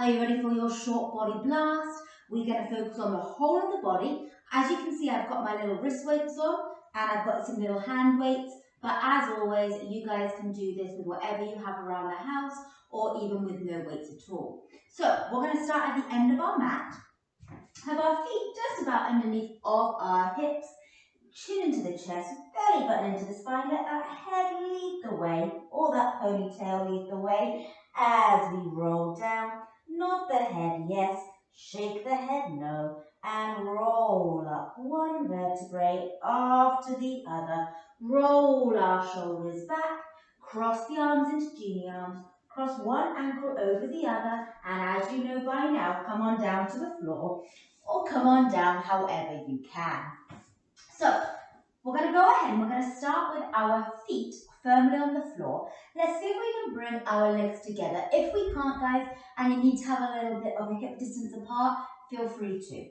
Are you ready for your short body blast? We're going to focus on the whole of the body. As you can see, I've got my little wrist weights on and I've got some little hand weights. But as always, you guys can do this with whatever you have around the house or even with no weights at all. So we're going to start at the end of our mat. Have our feet just about underneath of our hips. Chin into the chest, belly button into the spine. Let that head lead the way, or that ponytail lead the way as we roll down. Nod the head, yes. Shake the head, no. And roll up one vertebrae after the other. Roll our shoulders back. Cross the arms into genie arms. Cross one ankle over the other. And as you know by now, come on down to the floor. Or come on down however you can. So, we're going to go ahead and we're going to start with our feet firmly on the floor. Let's see if we can bring our legs together. If we can't, guys, and you need to have a little bit of a hip distance apart, feel free to.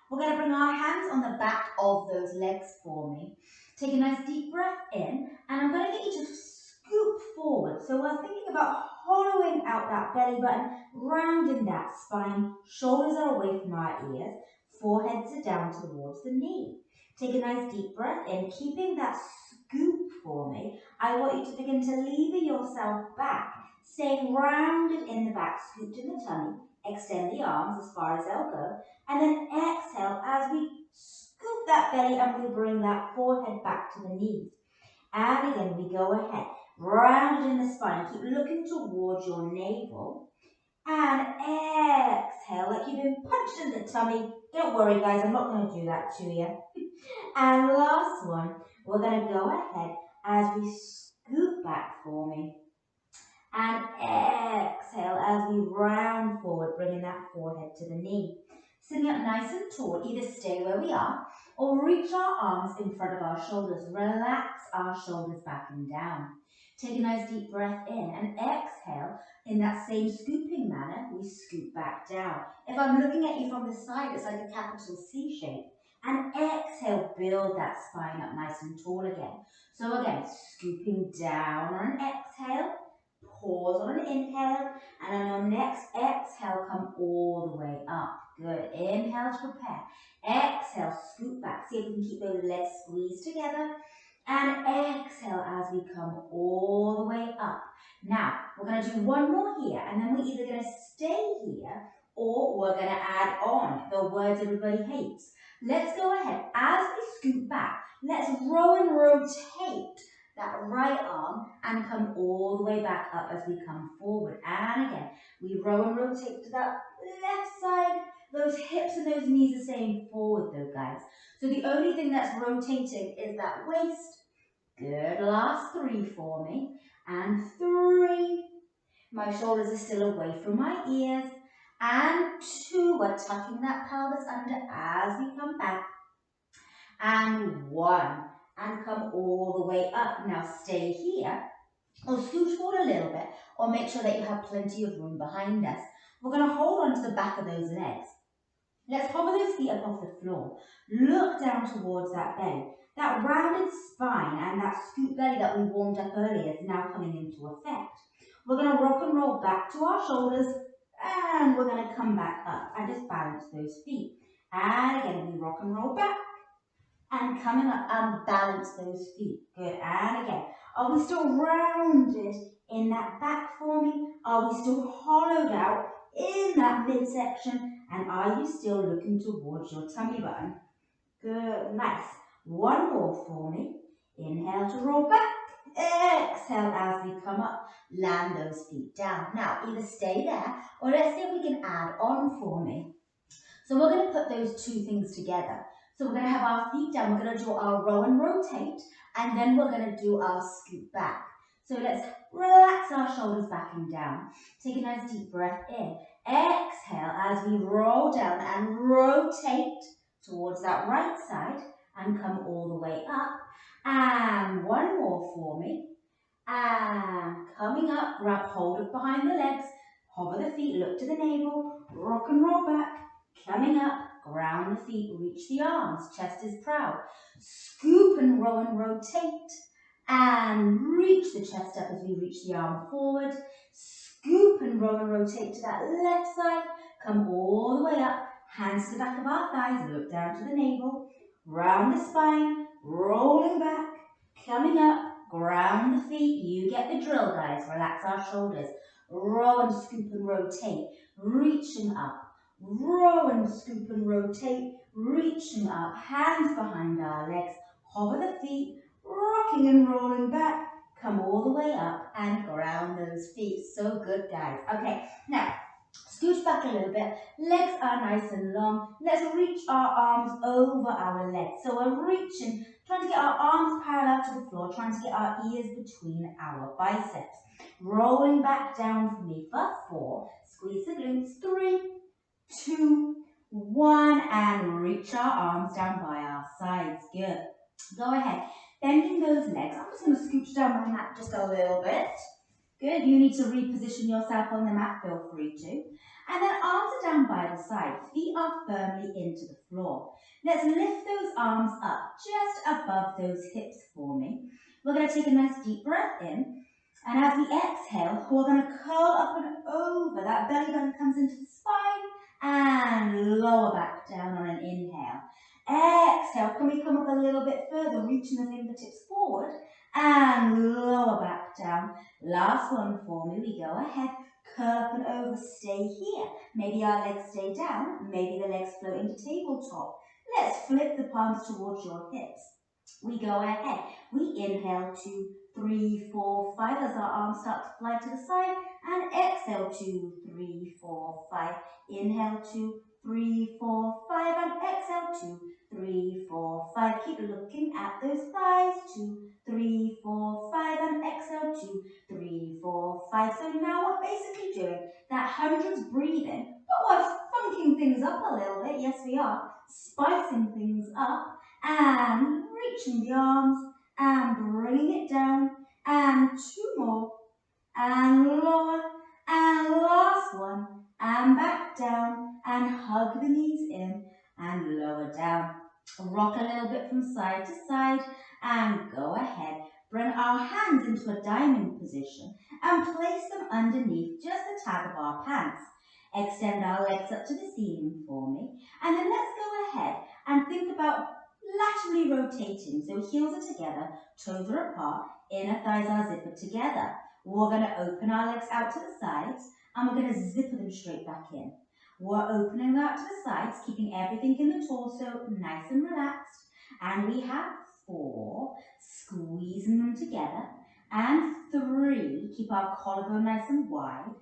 We're going to bring our hands on the back of those legs for me. Take a nice deep breath in, and I'm going to get you to scoop forward. So we're thinking about hollowing out that belly button, rounding that spine. Shoulders are away from our ears. Foreheads are down towards the knee. Take a nice deep breath in, keeping that scoop for me. I want you to begin to lever yourself back, staying rounded in the back, scooped in the tummy. Extend the arms as far as they'll go. And then exhale as we scoop that belly and we bring that forehead back to the knees. And again, we go ahead, rounded in the spine. Keep looking towards your navel. And exhale like you've been punched in the tummy. Don't worry, guys, I'm not going to do that to you. And last one, we're going to go ahead as we scoop back for me. And exhale as we round forward, bringing that forehead to the knee. Sitting up nice and tall, either stay where we are or reach our arms in front of our shoulders. Relax our shoulders back and down. Take a nice deep breath in and exhale. In that same scooping manner, we scoop back down. If I'm looking at you from the side, it's like a capital C shape. And exhale, build that spine up nice and tall again. So again, scooping down on an exhale, pause on an inhale, and on your next exhale, come all the way up. Good. Inhale to prepare. Exhale, scoop back. See if we can keep those legs squeezed together. And exhale as we come all the way up. Now, we're going to do one more here, and then we're either going to stay here or we're going to add on the words everybody hates. Let's go ahead. As we scoop back, let's row and rotate that right arm and come all the way back up as we come forward. And again, we row and rotate to that left side. Those hips and those knees are staying forward though, guys. So the only thing that's rotating is that waist. Good. Last three for me. And 3. My shoulders are still away from my ears. And 2. We're tucking that pelvis under as we come back. And 1. And come all the way up. Now stay here. Or scooch forward a little bit. Or make sure that you have plenty of room behind us. We're going to hold on to the back of those legs. Let's hover those feet up off the floor. Look down towards that belly. That rounded spine and that scoop belly that we warmed up earlier is now coming into effect. We're going to rock and roll back to our shoulders and we're going to come back up and just balance those feet. And again, we rock and roll back and coming up and balance those feet. Good. And again, are we still rounded in that back for me? Are we still hollowed out in that midsection? And are you still looking towards your tummy button? Good. Nice. One more for me. Inhale to roll back. Exhale as we come up. Land those feet down. Now, either stay there or let's see if we can add on for me. So we're going to put those two things together. So we're going to have our feet down. We're going to do our row and rotate. And then we're going to do our scoop back. So let's relax our shoulders back and down. Take a nice deep breath in. Exhale as we roll down and rotate towards that right side and come all the way up. And one more for me. And coming up, grab hold of behind the legs, hover the feet, look to the navel, rock and roll back, coming up, ground the feet, reach the arms, chest is proud. Scoop and row and rotate. And reach the chest up as we reach the arm forward. scoop and roll and rotate to that left side. Come all the way up, hands to the back of our thighs, look down to the navel, round the spine, rolling back, coming up, ground the feet. You get the drill, guys. Relax our shoulders. Roll and scoop and rotate, reaching up. Roll and scoop and rotate, reaching up. Hands behind our legs. Hover the feet, rocking and rolling back. Come all the way up and ground those feet. So good, guys. Okay, now scooch back a little bit. Legs are nice and long. Let's reach our arms over our legs. So we're reaching, trying to get our arms parallel to the floor, trying to get our ears between our biceps. Rolling back down for me for 4. Squeeze the glutes. 3, 2, 1, and reach our arms down by our sides. Good. Go ahead. Bending those legs. I'm just going to scooch down my mat just a little bit. Good. You need to reposition yourself on the mat. Feel free to. And then arms are down by the side. Feet are firmly into the floor. Let's lift those arms up just above those hips for me. We're going to take a nice deep breath in. And as we exhale, we're going to curl up and over. That belly button comes into the spine and lower back down on an inhale. Exhale, can we come up a little bit further, reaching the fingertips forward and lower back down. Last one for me, we go ahead, curl up and over, stay here. Maybe our legs stay down, maybe the legs float into tabletop. Let's flip the palms towards your hips. We go ahead, we inhale 2, 3, 4, 5 as our arms start to fly to the side, and exhale 2, 3, 4, 5. Inhale 2, 3, 4, 5, and exhale 2, 3, 4, 5. Keep looking at those thighs. 2, 3, 4, 5, and exhale 2, 3, 4, 5. So now we're basically doing that hundreds breathing, but we're funking things up a little bit. Yes, we are. Spicing things up and reaching the arms and bringing it down, and 2 more, and lower, and last one, and back down, and hug the knees in, and lower down. Rock a little bit from side to side, and go ahead. Bring our hands into a diamond position, and place them underneath just the tab of our pants. Extend our legs up to the ceiling for me, and then let's go ahead and think about laterally rotating. So heels are together, toes are apart, inner thighs are zippered together. We're going to open our legs out to the sides, and we're going to zipper them straight back in. We're opening out to the sides, keeping everything in the torso nice and relaxed. And we have 4, squeezing them together. And 3, keep our collarbone nice and wide.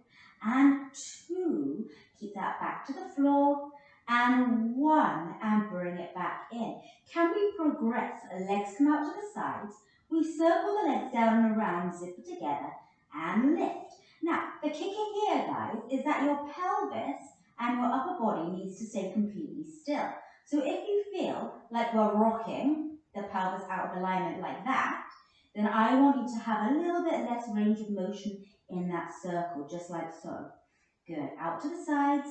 And 2, keep that back to the floor. And 1, and bring it back in. Can we progress? Legs come out to the sides. We circle the legs down and around, zipper together, and lift. Now, the kicking here, guys, is that your pelvis and your upper body needs to stay completely still. So if you feel like we're rocking the pelvis out of alignment like that, then I want you to have a little bit less range of motion in that circle, just like so. Good. Out to the sides,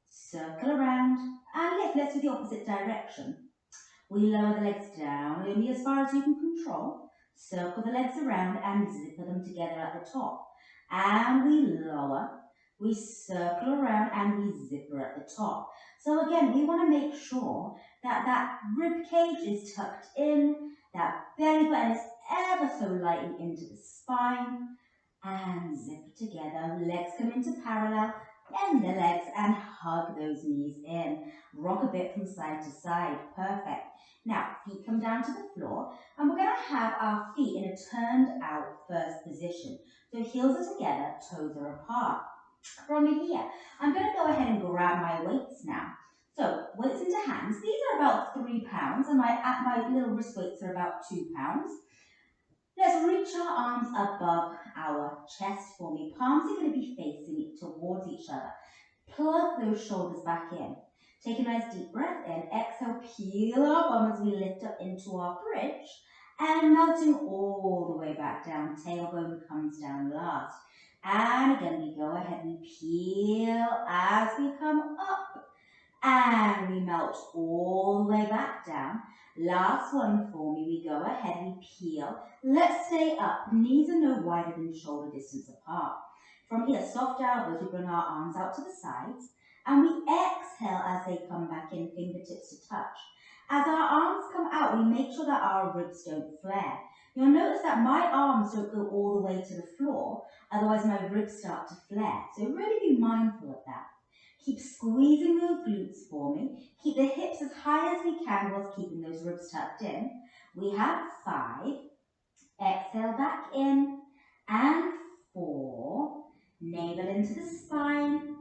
circle around, and lift. Let's do the opposite direction. We lower the legs down, only as far as you can control. Circle the legs around and zipper them together at the top. And we lower, we circle around, and we zipper at the top. So again, we want to make sure that that rib cage is tucked in, that belly button is ever so lightly into the spine, and zipper together. Legs come into parallel, bend the legs and hug those knees in. Rock a bit from side to side. Perfect. Now, feet come down to the floor, and we're going to have our feet in a turned out first position. So heels are together, toes are apart. From here, I'm going to go ahead and grab my weights now. So, weights into hands. These are about 3 pounds, and my little wrist weights are about 2 pounds. Let's reach our arms above our chest for me. Palms are going to be facing towards each other. Plug those shoulders back in. Take a nice deep breath in. Exhale, peel our bum as we lift up into our bridge. And melting all the way back down. Tailbone comes down last. And again, we go ahead and peel as we come up. And we melt all the way back down. Last one for me. We go ahead, we peel. Let's stay up. Knees are no wider than shoulder distance apart. From here, soft elbows, we bring our arms out to the sides, and we exhale as they come back in, fingertips to touch. As our arms come out, we make sure that our ribs don't flare. You'll notice that my arms don't go all the way to the floor, otherwise my ribs start to flare. So really be mindful of that. Keep squeezing those glutes for me. Keep the hips as high as we can whilst keeping those ribs tucked in. We have 5. Exhale back in. And 4. Navel into the spine.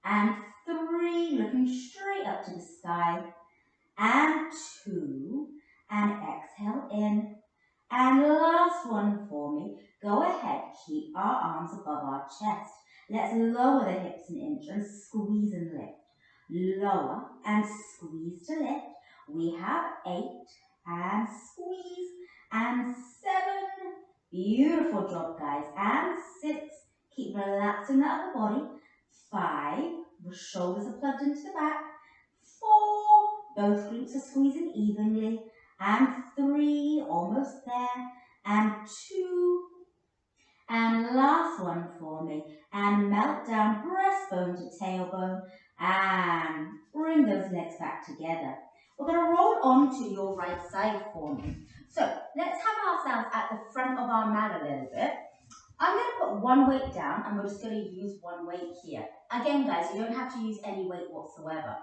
And 3. Looking straight up to the sky. And 2. And exhale in. And last one for me. Go ahead, keep our arms above our chest. Let's lower the hips an inch and squeeze and lift. Lower and squeeze to lift. We have 8 and squeeze and 7. Beautiful job, guys. And 6. Keep relaxing the upper body. 5. The shoulders are plugged into the back. 4. Both glutes are squeezing evenly. And 3, almost there, and 2, and last one for me, and melt down breastbone to tailbone, and bring those legs back together. We're going to roll onto your right side for me. So let's have ourselves at the front of our mat a little bit. I'm going to put one weight down, and we're just going to use one weight here. Again, guys, you don't have to use any weight whatsoever.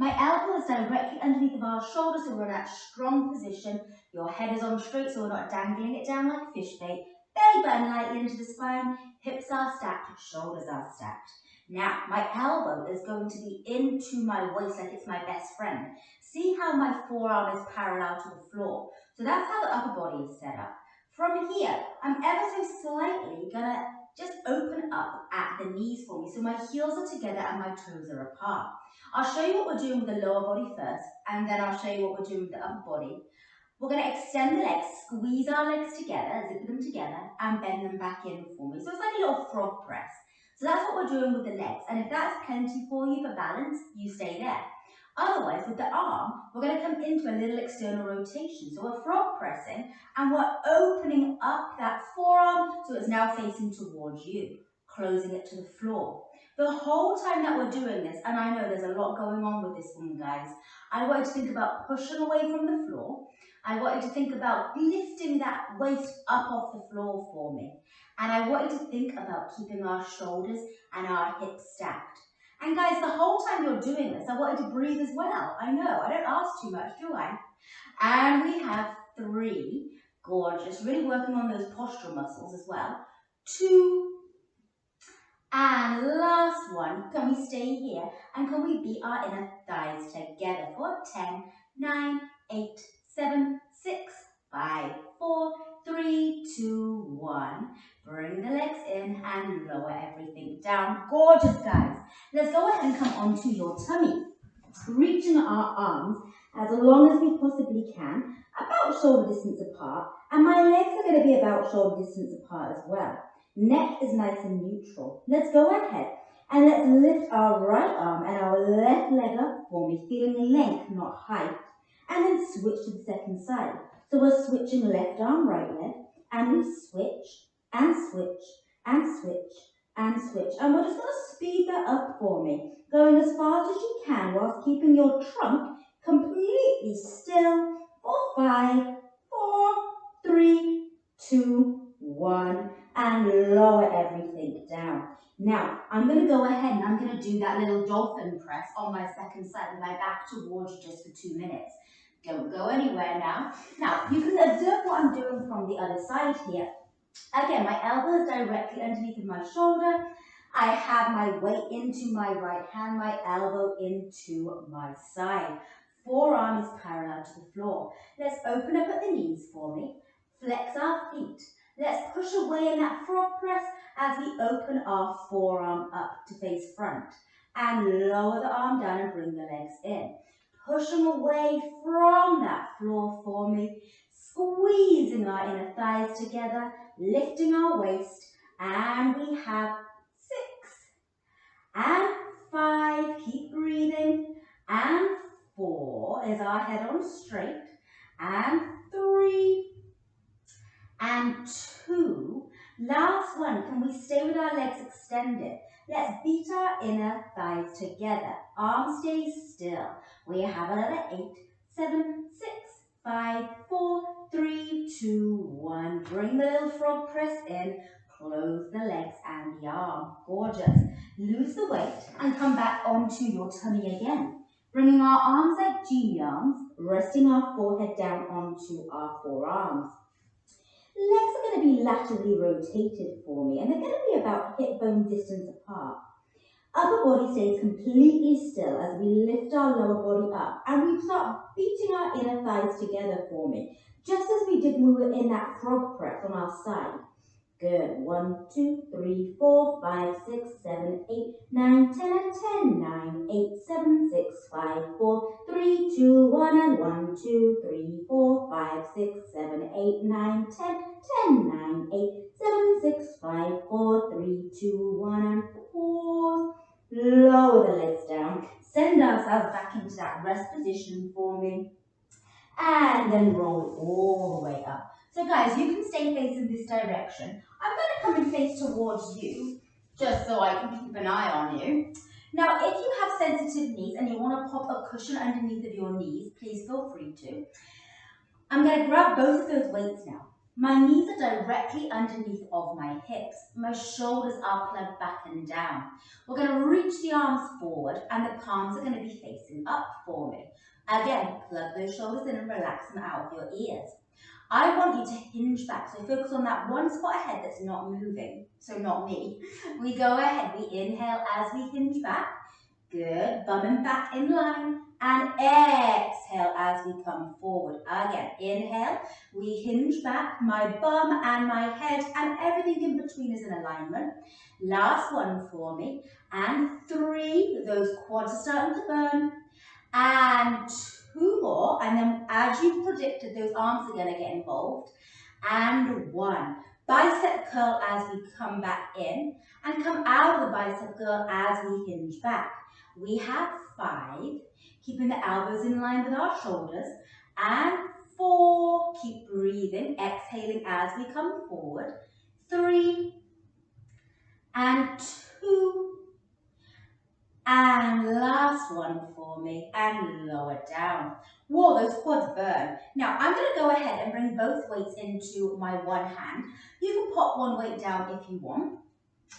My elbow is directly underneath of our shoulders, so we're in that strong position. Your head is on straight, so we're not dangling it down like fish bait. Belly button lightly into the spine, hips are stacked, shoulders are stacked. Now, my elbow is going to be into my waist like it's my best friend. See how my forearm is parallel to the floor. So that's how the upper body is set up. From here, I'm ever so slightly going to just open up at the knees for me. So my heels are together and my toes are apart. I'll show you what we're doing with the lower body first, and then I'll show you what we're doing with the upper body. We're going to extend the legs, squeeze our legs together, zip them together, and bend them back in for me. So it's like a little frog press. So that's what we're doing with the legs. And if that's plenty for you for balance, you stay there. Otherwise, with the arm, we're going to come into a little external rotation. So we're frog pressing, and we're opening up that forearm so it's now facing towards you, closing it to the floor. The whole time that we're doing this, and I know there's a lot going on with this one, guys, I want you to think about pushing away from the floor. I want you to think about lifting that waist up off the floor for me. And I want you to think about keeping our shoulders and our hips stacked. And guys, the whole time you're doing this, I want you to breathe as well. I know, I don't ask too much, do I? And we have 3, gorgeous, really working on those postural muscles as well. 2, and last one, can we stay here and can we beat our inner thighs together for 10, 9, 8, 7, 6, 5, 4, 3, 2, 1. Bring the legs in and lower everything down. Gorgeous, guys. Let's go ahead and come onto your tummy. Reaching our arms as long as we possibly can, about shoulder distance apart, and my legs are going to be about shoulder distance apart as well. Neck is nice and neutral. Let's go ahead and let's lift our right arm and our left leg up for me, feeling length, not height, and then switch to the second side. So we're switching left arm, right leg, and we switch and switch and switch and switch. And we're just going to speed that up for me, going as fast as you can whilst keeping your trunk completely still for 5, 4, 3, 2, 1, and lower everything down. Now, I'm going to go ahead and I'm going to do that little dolphin press on my second side with my back towards you just for 2 minutes. Don't go anywhere now. Now, you can observe what I'm doing from the other side here. Again, my elbow is directly underneath of my shoulder. I have my weight into my right hand, my elbow into my side. Forearm is parallel to the floor. Let's open up at the knees for me. Flex our feet. Let's push away in that frog press as we open our forearm up to face front. And lower the arm down and bring the legs in. Pushing away from that floor for me. Squeezing our inner thighs together. Lifting our waist. And we have 6. And 5. Keep breathing. And 4 is our head on straight. And 3. And 2, Last one, can we stay with our legs extended? Let's beat our inner thighs together. Arms stay still. We have another 8, 7, 6, 5, 4, 3, 2, 1. Bring the little frog press in. Close the legs and the arm. Gorgeous. Lose the weight and come back onto your tummy again. Bringing our arms like genie arms, resting our forehead down onto our forearms. Legs are going to be laterally rotated for me, and they're going to be about hip bone distance apart. Upper body stays completely still as we lift our lower body up, and we start beating our inner thighs together for me, just as we did when we were in that frog press on our side. Good. 1, 2, 3, 4, 5, 6, 7, 8, 9, 10, and 10. 9, 8, 7, 6, 5, 4, 3, 2, 1, and 1, 2, 3, 4, 5, 6, 7, 8, 9, 10, 10, 9, 8, 7, 6, 5, 4, 3, 2, 1, and pause. Lower the legs down. Send ourselves back into that rest position for me. And then roll all the way up. So guys, you can stay facing this direction. I'm going to come and face towards you, just so I can keep an eye on you. Now, if you have sensitive knees and you want to pop a cushion underneath of your knees, please feel free to. I'm going to grab both of those weights now. My knees are directly underneath of my hips. My shoulders are plugged back and down. We're going to reach the arms forward and the palms are going to be facing up for me. Again, plug those shoulders in and relax them out of your ears. I want you to hinge back, so focus on that one spot ahead that's not moving, so not me. We go ahead, we inhale as we hinge back. Good, bum and back in line, and exhale as we come forward. Again, inhale, we hinge back, my bum and my head and everything in between is in alignment. Last one for me, and 3, those quads are starting to burn, and 2 more, and then as you predicted, those arms are going to get involved, and 1. Bicep curl as we come back in, and come out of the bicep curl as we hinge back. We have 5, keeping the elbows in line with our shoulders, and 4, keep breathing, exhaling as we come forward, 3, and 2, and last one for me, and lower down. Whoa, those quads burn. Now, I'm going to go ahead and bring both weights into my one hand. You can pop one weight down if you want.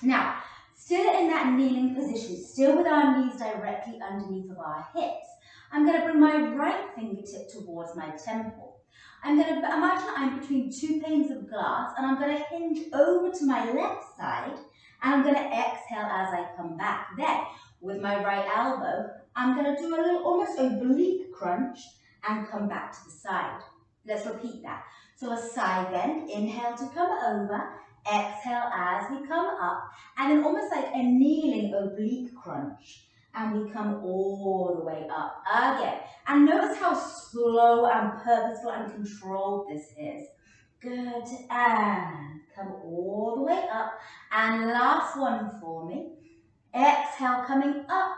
Now, still in that kneeling position, still with our knees directly underneath of our hips, I'm going to bring my right fingertip towards my temple. I'm going to imagine I'm between 2 panes of glass, and I'm going to hinge over to my left side, and I'm going to exhale as I come back. Then, with my right elbow, I'm going to do a little almost oblique crunch and come back to the side. Let's repeat that. So a side bend, inhale to come over, exhale as we come up, and then almost like a kneeling oblique crunch. And we come all the way up again. And notice how slow and purposeful and controlled this is. Good, and come all the way up. And last one for me. Exhale, coming up,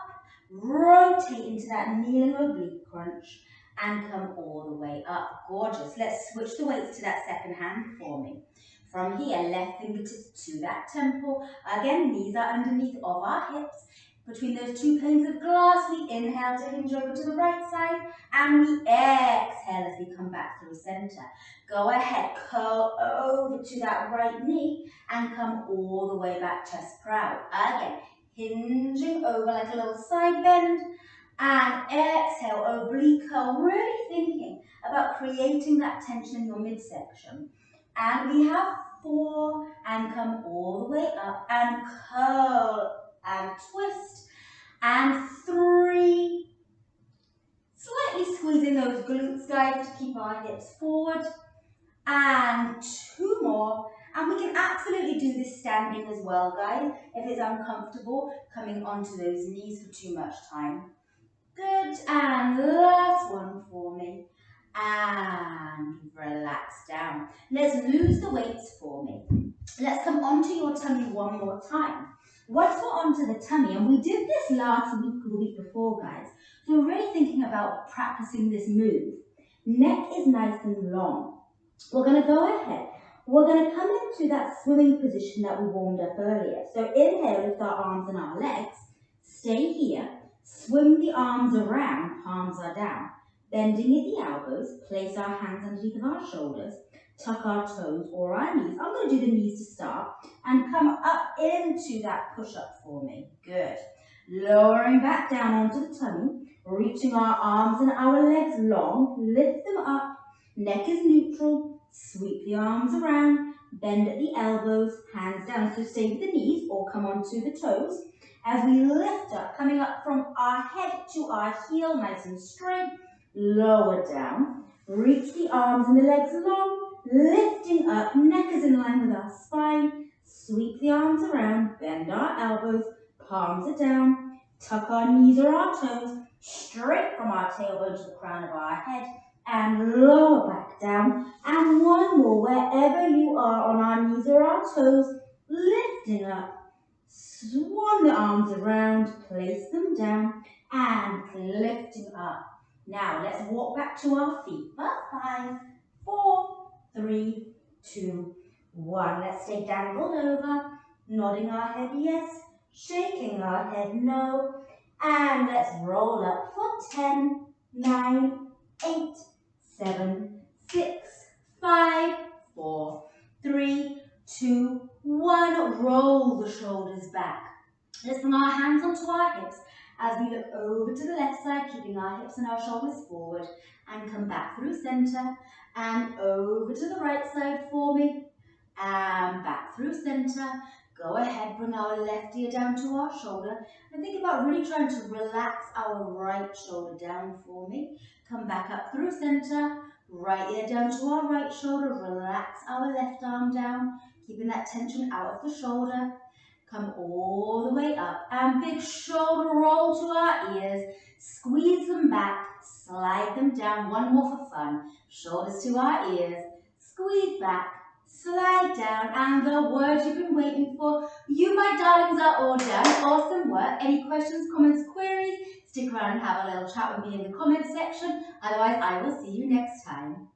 rotate into that kneeling oblique crunch and come all the way up. Gorgeous. Let's switch the weights to that second hand for me. From here, left fingertips to that temple. Again, knees are underneath of our hips. Between those 2 panes of glass, we inhale to hinge over to the right side and we exhale as we come back through center. Go ahead, curl over to that right knee and come all the way back, chest proud. Again, hinging over like a little side bend, and exhale, oblique curl, really thinking about creating that tension in your midsection. And we have 4, and come all the way up, and curl, and twist, and 3, slightly squeezing those glutes, guys, to keep our hips forward, and 2 more. And we can absolutely do this standing as well, guys, if it's uncomfortable coming onto those knees for too much time. Good, and last one for me. And relax down. Let's lose the weights for me. Let's come onto your tummy one more time. Once we're onto the tummy, and we did this last week or the week before, guys, so we're really thinking about practicing this move. Neck is nice and long. We're going to go ahead. we're going to come into that swimming position that we warmed up earlier. So inhale, lift our arms and our legs. Stay here. Swing the arms around, palms are down. Bending at the elbows, place our hands underneath of our shoulders. Tuck our toes or our knees. I'm going to do the knees to start and come up into that push-up for me. Good. Lowering back down onto the tummy, reaching our arms and our legs long, lift them up, neck is neutral, sweep the arms around, bend at the elbows, hands down, so stay with the knees or come onto the toes. As we lift up, coming up from our head to our heel, nice and straight, lower down, reach the arms and the legs long, lifting up, neck is in line with our spine, sweep the arms around, bend our elbows, palms are down, tuck our knees or our toes, straight from our tailbone to the crown of our head, and lower back down. And one more, wherever you are on our knees or our toes, lifting up, swan the arms around, place them down, and lifting up. Now let's walk back to our feet. 5, 4, 3, 2, 1. Let's stay dangled over, nodding our head yes, shaking our head no, and let's roll up for 10, 9, 8, 7, 6, 5, 4, 3, 2, 1. Roll the shoulders back. Let's bring our hands onto our hips as we look over to the left side, keeping our hips and our shoulders forward, and come back through center and over to the right side for me, and back through center. Go ahead, bring our left ear down to our shoulder and think about really trying to relax our right shoulder down for me. Come back up through center, right ear down to our right shoulder, relax our left arm down, keeping that tension out of the shoulder. Come all the way up and big shoulder roll to our ears, squeeze them back, slide them down. One more for fun. Shoulders to our ears, squeeze back, slide down, and the words you've been waiting for. You, my darlings, are all done. Awesome work. Any questions, comments, queries? Stick around and have a little chat with me in the comments section. Otherwise, I will see you next time.